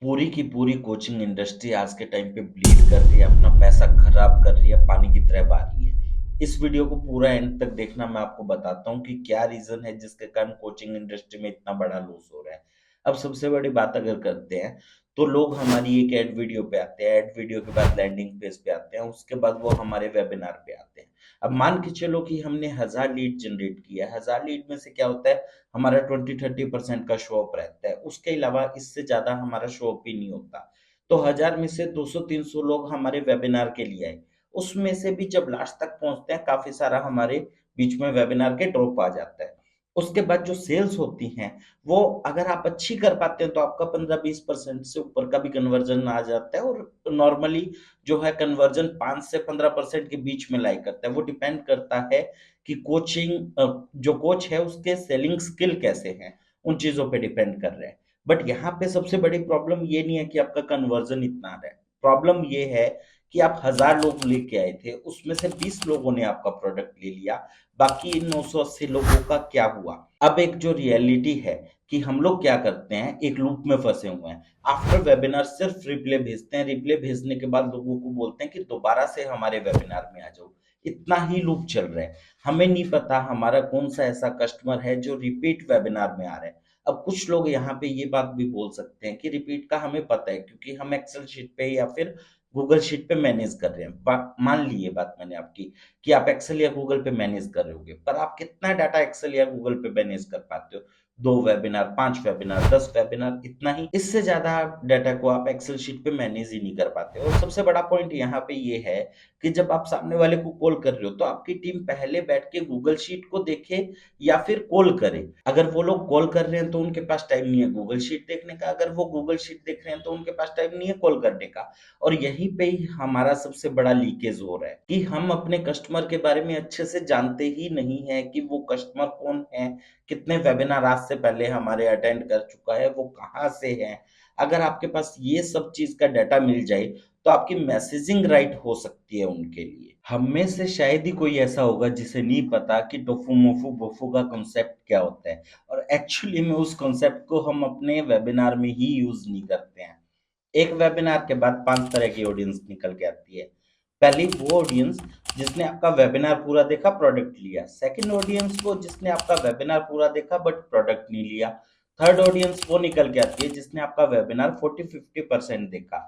पूरी की पूरी कोचिंग इंडस्ट्री आज के टाइम पे ब्लीड कर रही है, अपना पैसा खराब कर रही है, पानी की तरह बहा रही है। इस वीडियो को पूरा एंड तक देखना, मैं आपको बताता हूँ कि क्या रीजन है जिसके कारण कोचिंग इंडस्ट्री में इतना बड़ा लॉस हो रहा है। अब सबसे बड़ी बात अगर करते हैं तो लोग हमारी एक एड वीडियो पे आते हैं, एड वीडियो के बाद लैंडिंग पेज पे आते हैं, उसके बाद वो हमारे वेबिनार पे आते हैं। अब मान के चलो कि हमने 1000 लीड जनरेट किया है, 1000 लीड में से क्या होता है, हमारा 20-30% का शो अप रहता है, उसके अलावा इससे ज्यादा हमारा शो अप ही नहीं होता। तो 1000 में से 200-300 लोग हमारे वेबिनार के लिए आए, उसमें से भी जब लास्ट तक पहुंचते हैं काफी सारा हमारे बीच में वेबिनार के ड्रॉप आ जाता है। उसके बाद जो सेल्स होती हैं, वो अगर आप अच्छी कर पाते हैं तो आपका 15-20% से ऊपर का भी कन्वर्जन आ जाता है, और नॉर्मली जो है कन्वर्जन 5 से 15% के बीच में लाई करता है। वो डिपेंड करता है कि जो कोच है उसके सेलिंग स्किल कैसे हैं, उन चीजों पे डिपेंड कर रहे हैं। बट यहाँ पे सबसे बड़ी प्रॉब्लम ये नहीं है कि आपका कन्वर्जन इतना आ रहा है, प्रॉब्लम ये है कि आप 1000 लोग लेके आए थे, उसमें से 20 लोगों ने आपका प्रोडक्ट ले लिया, बाकी इन 980 लोगों का क्या हुआ। अब एक जो रियलिटी है कि हम लोग क्या करते हैं, एक लूप में फंसे हुए हैं। आफ्टर वेबिनार सिर्फ रिप्ले भेजते हैं, रिप्ले भेजने के बाद लोगों को बोलते हैं कि दोबारा से हमारे वेबिनार में आ जाओ। इतना ही लूप चल रहा है। हमें नहीं पता हमारा कौन सा ऐसा कस्टमर है जो रिपीट वेबिनार में आ रहा है। अब कुछ लोग यहाँ पे ये बात भी बोल सकते हैं कि रिपीट का हमें पता है क्योंकि हम एक्सेल शीट पे या फिर गूगल शीट पे मैनेज कर रहे हैं। मान ली ये बात मैंने आपकी कि आप एक्सेल या गूगल पे मैनेज कर रहे होगे, पर आप कितना डाटा एक्सेल या गूगल पे मैनेज कर पाते हो? 2 वेबिनार, 5 वेबिनार, 10 वेबिनार, इतना ही। इससे ज्यादा डाटा को आप एक्सेल शीट पे मैनेज ही नहीं कर पाते। और सबसे बड़ा पॉइंट यहाँ पे ये है कि जब आप सामने वाले को कॉल कर रहे हो तो आपकी टीम पहले बैठ के गूगल शीट को देखे या फिर कॉल करे। अगर वो लोग कॉल कर रहे हैं तो उनके पास टाइम नहीं है गूगल शीट देखने का, अगर वो गूगल शीट देख रहे हैं तो उनके पास टाइम नहीं है कॉल करने का। और यहीं पे ही हमारा सबसे बड़ा लीकेज हो रहा है कि हम अपने कस्टमर के बारे में अच्छे से जानते ही नहीं है कि वो कस्टमर कौन है, कितने वेबिनार आज से पहले हमारे अटेंड कर चुका है, वो कहाँ से है। अगर आपके पास ये सब चीज का डाटा मिल जाए तो आपकी मैसेजिंग राइट हो सकती है उनके लिए। हम में से शायद ही कोई ऐसा होगा जिसे नहीं पता कि टोफू मोफू बोफू का कॉन्सेप्ट क्या होता है, और एक्चुअली में उस कॉन्सेप्ट को हम अपने वेबिनार में ही यूज नहीं करते हैं। एक वेबिनार के बाद 5 तरह की ऑडियंस निकल के आती है। पहली वो ऑडियंस जिसने आपका वेबिनार पूरा देखा, प्रोडक्ट लिया। सेकंड ऑडियंस वो जिसने आपका वेबिनार पूरा देखा बट प्रोडक्ट नहीं लिया। थर्ड ऑडियंस वो निकल के आती है जिसने आपका वेबिनार 40-50% देखा।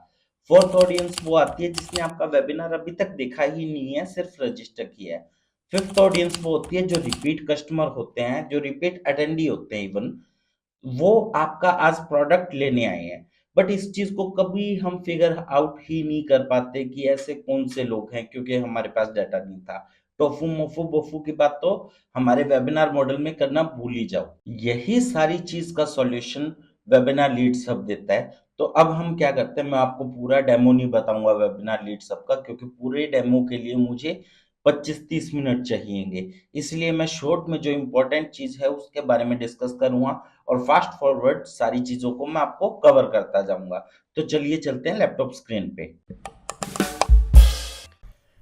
फोर्थ ऑडियंस वो आती है जिसने आपका वेबिनार अभी तक देखा ही नहीं है, सिर्फ रजिस्टर किया है। फिफ्थ ऑडियंस वो होती है जो रिपीट कस्टमर होते हैं, जो रिपीट अटेंडी होते हैं इवन, वो आपका आज प्रोडक्ट लेने आए हैं। बट इस चीज को कभी हम फिगर आउट ही नहीं कर पाते कि ऐसे कौन से लोग हैं, क्योंकि हमारे पास डाटा नहीं था। टोफू मोफू बोफू की बात तो हमारे वेबिनार मॉडल में करना भूल ही जाओ। यही सारी चीज का सॉल्यूशन वेबिनार लीड सब देता है। तो अब हम क्या करते हैं, मैं आपको पूरा डेमो नहीं बताऊंगा वेबिनार लीड सब का, क्योंकि पूरे डेमो के लिए मुझे 25-30 मिनट चाहिएंगे। इसलिए मैं शॉर्ट में जो इम्पोर्टेंट चीज है उसके बारे में डिस्कस करूंगा, और फास्ट फॉरवर्ड सारी चीजों को मैं आपको कवर करता जाऊंगा। तो चलिए चलते हैं लैपटॉप स्क्रीन पे।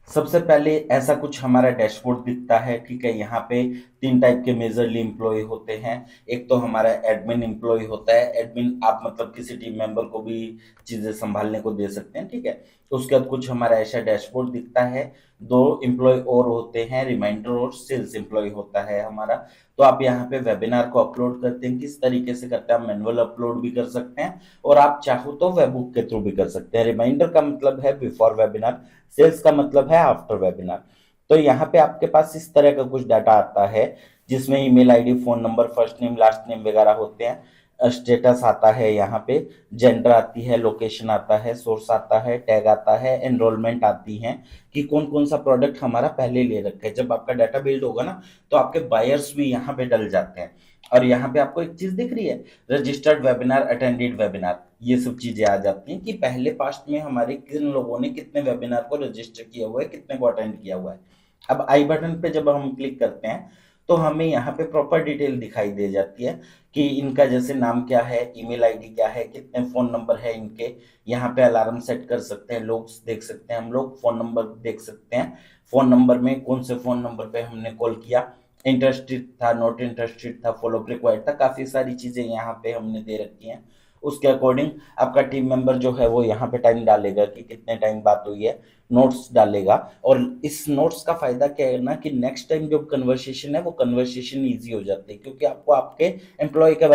सबसे पहले ऐसा कुछ हमारा डैशबोर्ड दिखता है, ठीक है। यहाँ पे 3 टाइप के मेजरली एम्प्लॉय होते हैं। एक तो हमारा एडमिन एम्प्लॉय होता है। एडमिन आप मतलब किसी टीम मेंबर को भी चीजें संभालने को दे सकते हैं, ठीक है। तो उसके बाद कुछ हमारा ऐसा डैशबोर्ड दिखता है। 2 एम्प्लॉय और होते हैं, रिमाइंडर और सेल्स एम्प्लॉय होता है हमारा। तो आप यहाँ पे वेबिनार को अपलोड करते हैं, किस तरीके से करते हैं, आप मैनुअल अपलोड भी कर सकते हैं और आप चाहो तो वेबबुक के थ्रू भी कर सकते हैं। रिमाइंडर का मतलब है बिफोर वेबिनार, सेल्स का मतलब है आफ्टर वेबिनार। तो यहाँ पे आपके पास इस तरह का कुछ डाटा आता है जिसमें email ID, phone number, first name, last name वगैरह होते हैं। स्टेटस आता है यहाँ पे, जेंडर आती है, लोकेशन आता है, सोर्स आता है, टैग आता है, एनरोलमेंट आती है कि कौन कौन सा प्रोडक्ट हमारा पहले ले रखा है। जब आपका डाटा बिल्ड होगा ना तो आपके बायर्स भी यहाँ पे डल जाते हैं। और यहाँ पे आपको एक चीज दिख रही है, रजिस्टर्ड वेबिनार, अटेंडेड वेबिनार, ये सब चीजें आ जाती हैं कि पहले पास्ट में हमारे किन लोगों ने कितने वेबिनार को रजिस्टर किया हुआ है, कितने को अटेंड किया हुआ है। अब आई बटन पे जब हम क्लिक करते हैं तो हमें यहाँ पे प्रॉपर डिटेल दिखाई दे जाती है कि इनका जैसे नाम क्या है, ईमेल आईडी क्या है, कितने फोन नंबर है इनके। यहाँ पे अलार्म सेट कर सकते हैं, लोग देख सकते हैं, हम लोग फोन नंबर देख सकते हैं। फोन नंबर में कौन से फोन नंबर पे हमने कॉल किया, इंटरेस्टेड था, नॉट इंटरेस्टेड था, फॉलो अप रिक्वायर्ड था, काफी सारी चीजें यहाँ पे हमने दे रखी हैं। उसके अकॉर्डिंग आपका टीम मेंबर जो है वो यहाँ पे टाइम डालेगा कि कितने टाइम बात हुई है, नोट्स डालेगा। और इस नोट्स का फायदा क्या है ना कि नेक्स्ट टाइम जो कन्वर्सेशन है वो कन्वर्सेशन ईजी हो जाती है, क्योंकि आपको आपके एम्प्लॉय के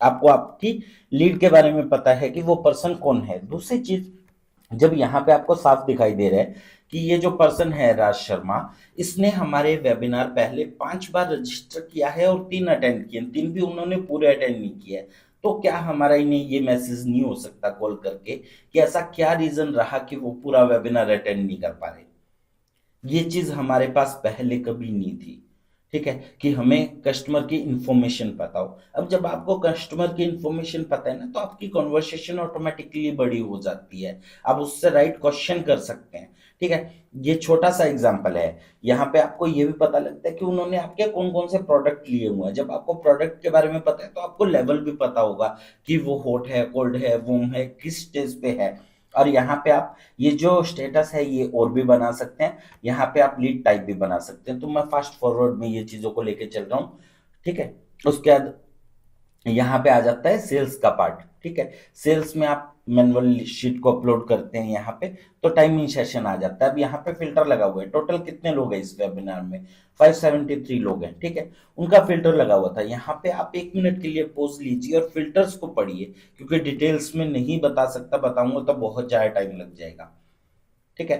आपको आपकी लीड के बारे में पता है कि वो पर्सन कौन है। दूसरी चीज, जब यहाँ पे आपको साफ दिखाई दे रहा है कि ये जो पर्सन है राज शर्मा, इसने हमारे वेबिनार पहले 5 बार रजिस्टर किया है और 3 अटेंड किए, 3 भी उन्होंने पूरे अटेंड नहीं किया है, तो क्या हमारा इन्हें ये मैसेज नहीं हो सकता कॉल करके कि ऐसा क्या रीजन रहा कि वो पूरा वेबिनार अटेंड नहीं कर पा रहे? ये चीज हमारे पास पहले कभी नहीं थी। ठीक है, कि हमें कस्टमर की इंफॉर्मेशन पता हो। अब जब आपको कस्टमर की इंफॉर्मेशन पता है ना, तो आपकी कॉन्वर्सेशन ऑटोमेटिकली बड़ी हो जाती है, आप उससे राइट क्वेश्चन कर सकते हैं। ठीक है, ये छोटा सा एग्जांपल है। यहाँ पे आपको ये भी पता लगता है कि उन्होंने आपके कौन कौन से प्रोडक्ट लिए हुए हैं। जब आपको प्रोडक्ट के बारे में पता है तो आपको लेवल भी पता होगा कि वो हॉट है, कोल्ड है, वॉर्म है, किस स्टेज पे है। और यहाँ पे आप ये जो स्टेटस है ये और भी बना सकते हैं। यहाँ पे आप लीड टाइप भी बना सकते हैं। तो मैं फास्ट फॉरवर्ड में ये चीजों को लेके चल रहा हूँ। ठीक है, उसके बाद यहाँ पे आ जाता है सेल्स का पार्ट। ठीक है, सेल्स में आप मैनुअल शीट को अपलोड करते हैं यहाँ पे, तो टाइमिंग सेशन आ जाता है। अब यहाँ पे फिल्टर लगा हुआ है। टोटल कितने लोग हैं इस वेबिनार में? 573 लोग हैं। ठीक है, उनका फिल्टर लगा हुआ था। यहाँ पे आप 1 मिनट के लिए पॉज लीजिए और फिल्टर्स को पढ़िए, क्योंकि डिटेल्स में नहीं बता सकता, बताऊंगा तो बहुत ज्यादा टाइम लग जाएगा। ठीक है,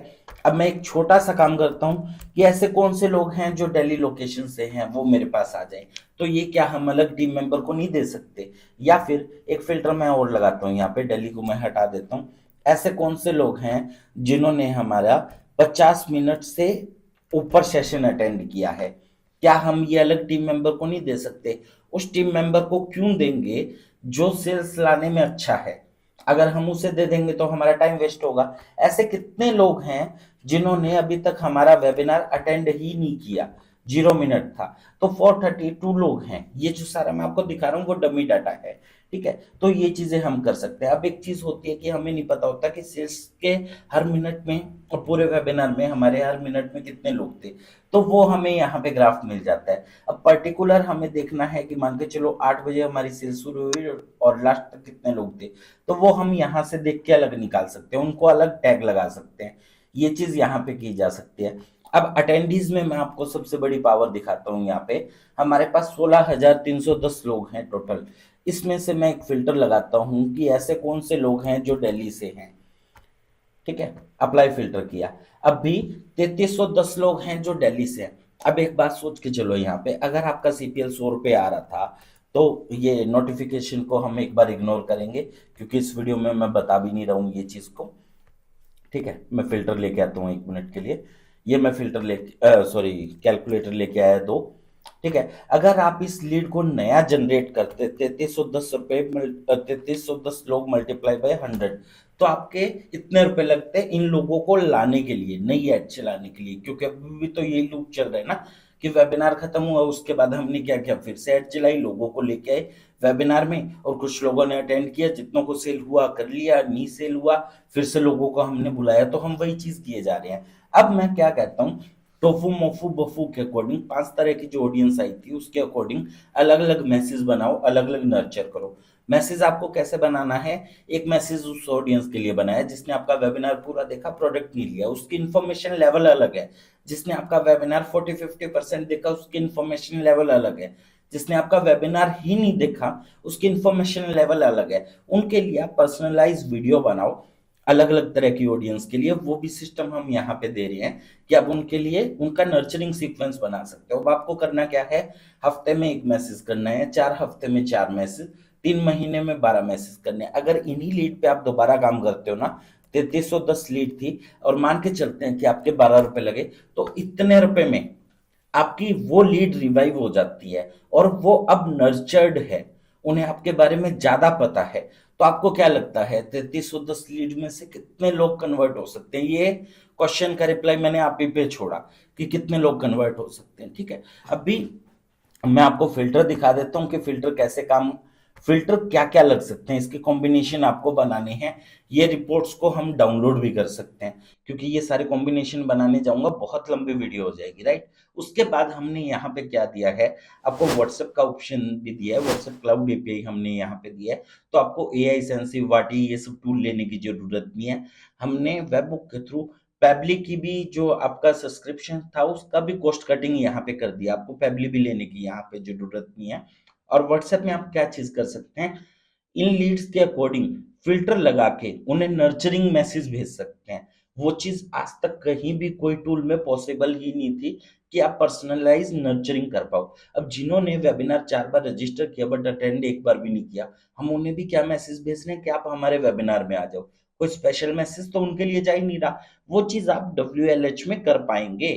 अब मैं एक छोटा सा काम करता हूं कि ऐसे कौन से लोग हैं जो दिल्ली लोकेशन से हैं वो मेरे पास आ जाएं। तो ये क्या हम अलग टीम मेंबर को नहीं दे सकते? या फिर एक फिल्टर मैं और लगाता हूँ, यहाँ पे दिल्ली को मैं हटा देता हूँ। ऐसे कौन से लोग हैं जिन्होंने हमारा 50 मिनट से ऊपर सेशन अटेंड किया है? क्या हम ये अलग टीम मेंबर को नहीं दे सकते? उस टीम मेंबर को क्यों देंगे जो सेल्स लाने में अच्छा है? अगर हम उसे दे देंगे तो हमारा टाइम वेस्ट होगा। ऐसे कितने लोग हैं जिन्होंने अभी तक हमारा वेबिनार अटेंड ही नहीं किया? 0 मिनट था, तो 432 लोग हैं। ये जो सारा मैं आपको दिखा रहा हूँ वो डमी डाटा है। ठीक है, तो ये चीजें हम कर सकते हैं। अब एक चीज होती है कि हमें नहीं पता होता कि सेल्स के हर मिनट में और पूरे वेबिनार में हमारे हर मिनट में कितने लोग थे, तो वो हमें यहाँ पे ग्राफ मिल जाता है। अब पर्टिकुलर हमें देखना है कि मान के चलो 8 बजे हमारी सेल शुरू हुई और लास्ट तक कितने लोग थे, तो वो हम यहाँ से देख के अलग निकाल सकते हैं, उनको अलग टैग लगा सकते हैं। ये चीज यहाँ पे की जा सकती है। अब अटेंडीज में मैं आपको सबसे बड़ी पावर दिखाता हूँ। यहाँ पे हमारे पास 16,310 लोग हैं टोटल। इसमें से मैं एक फिल्टर लगाता हूँ कि ऐसे कौन से लोग हैं जो दिल्ली से हैं। ठीक है, अप्लाई फिल्टर किया। अब भी 3310 लोग हैं जो दिल्ली से हैं। अब एक बात सोच के चलो, यहाँ पे अगर आपका सीपीएल 100 रुपये आ रहा था, तो ये नोटिफिकेशन को हम एक बार इग्नोर करेंगे, क्योंकि इस वीडियो में मैं बता भी नहीं रहा हूँ ये चीज को। ठीक है, मैं फिल्टर लेके आता हूँ 1 मिनट के लिए। ये मैं फिल्टर लेके सॉरी कैलकुलेटर लेके आया दो। ठीक है, अगर आप इस लीड को नया जनरेट करते 3310 रुपये, 3310 लोग मल्टीप्लाई बाय 100, तो आपके इतने रुपए लगते हैं इन लोगों को लाने के लिए, नई एड चलाने के लिए। क्योंकि अभी भी तो यही लूप चल रहा है ना कि वेबिनार खत्म हुआ, उसके बाद हमने क्या किया, फिर से एड चलाई, लोगों को लेके आए वेबिनार में, और कुछ लोगों ने अटेंड किया, जितनों को सेल हुआ कर लिया, नहीं सेल हुआ फिर से लोगों को हमने बुलाया। तो हम वही चीज किए जा रहे हैं। अब मैं क्या कहता हूँ, टोफू मोफू बफू के अकॉर्डिंग 5 तरह की जो ऑडियंस आई थी उसके अकॉर्डिंग अलग अलग मैसेज बनाओ, अलग अलग नर्चर करो। मैसेज आपको कैसे बनाना है? एक मैसेज उस ऑडियंस के लिए बनाया जिसने आपका वेबिनार पूरा देखा, प्रोडक्ट नहीं लिया, उसकी इन्फॉर्मेशन लेवल अलग है। जिसने आपका वेबिनार 40-50% देखा, उसकी इन्फॉर्मेशन लेवल अलग है। जिसने आपका वेबिनार ही नहीं देखा, उसकी इन्फॉर्मेशन लेवल अलग है। उनके लिए आप पर्सनलाइज वीडियो बनाओ, अलग अलग तरह की ऑडियंस के लिए। वो भी सिस्टम हम यहाँ पे दे रहे हैं कि आप उनके लिए उनका नर्चरिंग सीक्वेंस बना सकते हो। अब आपको करना क्या है, हफ्ते में 1 मैसेज करना है, 4 हफ्ते में 4 मैसेज, 3 महीने में 12 मैसेज करने हैं। अगर इन्हीं लीड पे आप दोबारा काम करते हो ना, 3310 लीड थी और मान के चलते हैं कि आपके 12 रुपए लगे, तो इतने रुपए में आपकी वो लीड रिवाइव हो जाती है और वो अब नर्चर्ड है, उन्हें आपके बारे में ज्यादा पता है। तो आपको क्या लगता है 3310 लीड में से कितने लोग कन्वर्ट हो सकते हैं? ये क्वेश्चन का रिप्लाई मैंने आप ही पे छोड़ा कि कितने लोग कन्वर्ट हो सकते हैं। ठीक है, अभी मैं आपको फिल्टर दिखा देता हूं कि फिल्टर कैसे काम फिल्टर क्या क्या लग सकते हैं, इसके कॉम्बिनेशन आपको बनाने हैं। ये रिपोर्ट्स को हम डाउनलोड भी कर सकते हैं, क्योंकि ये सारे कॉम्बिनेशन बनाने जाऊंगा बहुत लंबी वीडियो हो जाएगी, राइट। उसके बाद हमने यहाँ पे क्या दिया है, आपको व्हाट्सएप का ऑप्शन भी दिया है, व्हाट्सएप क्लाउड एपीआई हमने यहाँ पे दिया है। तो आपको एआई सेंसिव वाटी ये सब टूल लेने की जरूरत नहीं है। हमने वेबबुक के थ्रू पैबली की भी जो आपका सब्सक्रिप्शन था उसका भी कॉस्ट कटिंग यहाँ पे कर दिया, आपको पैबली भी लेने की यहाँ पे जरूरत नहीं है। और व्हाट्सएप में आप क्या चीज कर सकते हैं, इन लीड्स के अकॉर्डिंग फिल्टर लगा के उन्हें नर्चरिंग मैसेज भेज सकते हैं। वो चीज आज तक कहीं भी कोई टूल में पॉसिबल ही नहीं थी कि आप पर्सनलाइज नर्चरिंग कर पाओ। अब जिन्होंने वेबिनार 4 बार रजिस्टर किया बट अटेंड एक बार भी नहीं किया, हम उन्हें भी क्या मैसेज भेज रहे हैं कि आप हमारे वेबिनार में आ जाओ। कोई स्पेशल मैसेज तो उनके लिए जा ही नहीं रहा। वो चीज आप WLH में कर पाएंगे।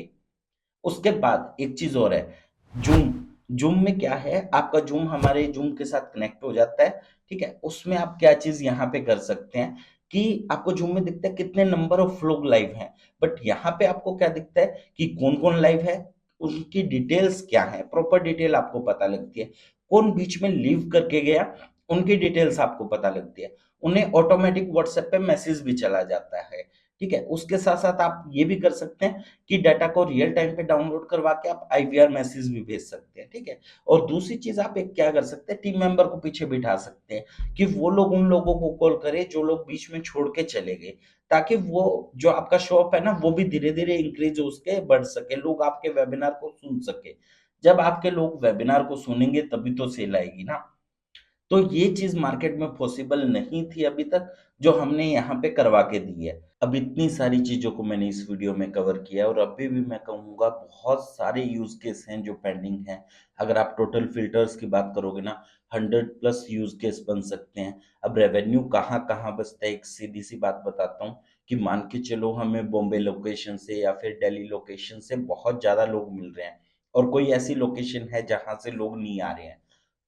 उसके बाद एक चीज और है, जूम। जूम में क्या है, आपका जूम हमारे जूम के साथ कनेक्ट हो जाता है, ठीक है। उसमें आप क्या चीज यहाँ पे कर सकते हैं कि आपको जूम में दिखता है कितने नंबर ऑफ लोग लाइव हैं, बट यहाँ पे आपको क्या दिखता है कि कौन कौन लाइव है, उनकी डिटेल्स क्या है, प्रॉपर डिटेल आपको पता लगती है। कौन बीच में लीव करके गया, उनकी डिटेल्स आपको पता लगती है। उन्हें ऑटोमेटिक व्हाट्सएप पे मैसेज भी चला जाता है, ठीक है। उसके साथ साथ आप ये भी कर सकते हैं कि डाटा को रियल टाइम पे डाउनलोड करवा के आप आईवीआर मैसेज भी भेज सकते हैं, ठीक है। और दूसरी चीज आप एक क्या कर सकते हैं, टीम मेंबर को पीछे बिठा सकते हैं कि वो लोग उन लोगों को कॉल करे जो लोग बीच में छोड़ के चले गए, ताकि वो जो आपका शॉप है ना वो भी धीरे धीरे इंक्रीज हो सके, बढ़ सके, लोग आपके वेबिनार को सुन सके। जब आपके लोग वेबिनार को सुनेंगे तभी तो सेल आएगी ना। तो ये चीज मार्केट में पॉसिबल नहीं थी अभी तक, जो हमने यहाँ पे करवा के दी है। अब इतनी सारी चीजों को मैंने इस वीडियो में कवर किया है और अभी भी मैं कहूंगा बहुत सारे यूज केस हैं जो पेंडिंग हैं। अगर आप टोटल फिल्टर्स की बात करोगे ना, 100+ यूज केस बन सकते हैं। अब रेवेन्यू कहाँ कहाँ बचता है, एक सीधी सी बात बताता हूँ कि मान के चलो हमें बॉम्बे लोकेशन से या फिर दिल्ली लोकेशन से बहुत ज्यादा लोग मिल रहे हैं, और कोई ऐसी लोकेशन है जहां से लोग नहीं आ रहे हैं,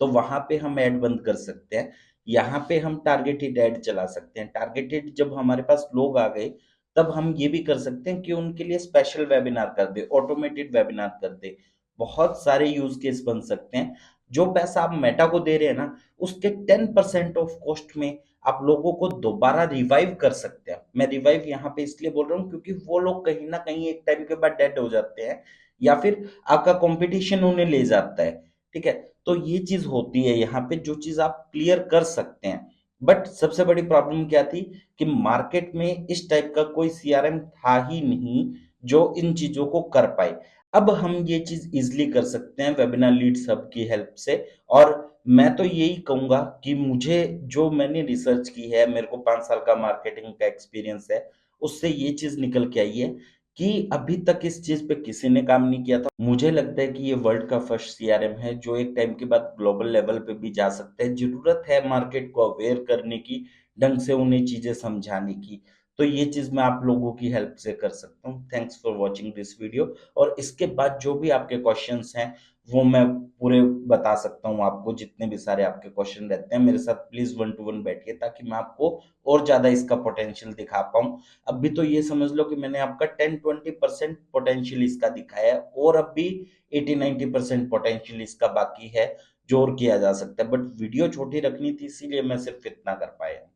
तो वहां पे हम ऐड बंद कर सकते हैं। यहाँ पे हम टारगेटेड ऐड चला सकते हैं। टारगेटेड जब हमारे पास लोग आ गए, तब हम ये भी कर सकते हैं कि उनके लिए स्पेशल वेबिनार कर दे, ऑटोमेटेड वेबिनार कर दे। बहुत सारे यूज केस बन सकते हैं। जो पैसा आप मेटा को दे रहे हैं ना, उसके 10% ऑफ कॉस्ट में आप लोगों को दोबारा रिवाइव कर सकते हैं। मैं रिवाइव यहाँ पे इसलिए बोल रहा हूँ क्योंकि वो लोग कहीं ना कहीं एक टाइम के बाद डेड हो जाते हैं, या फिर आपका कंपटीशन उन्हें ले जाता है, ठीक है। तो ये चीज होती है यहाँ पे, जो चीज आप क्लियर कर सकते हैं। बट सबसे बड़ी प्रॉब्लम क्या थी कि मार्केट में इस टाइप का कोई सीआरएम था ही नहीं जो इन चीजों को कर पाए। अब हम ये चीज इजिली कर सकते हैं वेबिनार लीड्स हब की हेल्प से। और मैं तो यही कहूंगा कि मुझे जो मैंने रिसर्च की है, मेरे को 5 साल का मार्केटिंग का एक्सपीरियंस है, उससे ये चीज निकल के आई है कि अभी तक इस चीज पे किसी ने काम नहीं किया था। मुझे लगता है कि ये वर्ल्ड का फर्स्ट सीआरएम है जो एक टाइम के बाद ग्लोबल लेवल पे भी जा सकता है। जरूरत है मार्केट को अवेयर करने की, ढंग से उन्हें चीजें समझाने की। तो ये चीज मैं आप लोगों की हेल्प से कर सकता हूँ। Thanks for watching this video. और इसके बाद जो भी आपके क्वेश्चंस हैं वो मैं पूरे बता सकता हूँ आपको। जितने भी सारे आपके क्वेश्चन रहते हैं मेरे साथ प्लीज 1 to 1 बैठिए, ताकि मैं आपको और ज्यादा इसका पोटेंशियल दिखा पाऊँ। अभी तो ये समझ लो कि मैंने आपका 10-20% पोटेंशियल इसका दिखाया है, और अभी 80-90% पोटेंशियल इसका बाकी है जो और किया जा सकता है। बट वीडियो छोटी रखनी थी इसीलिए मैं सिर्फ इतना कर पाया।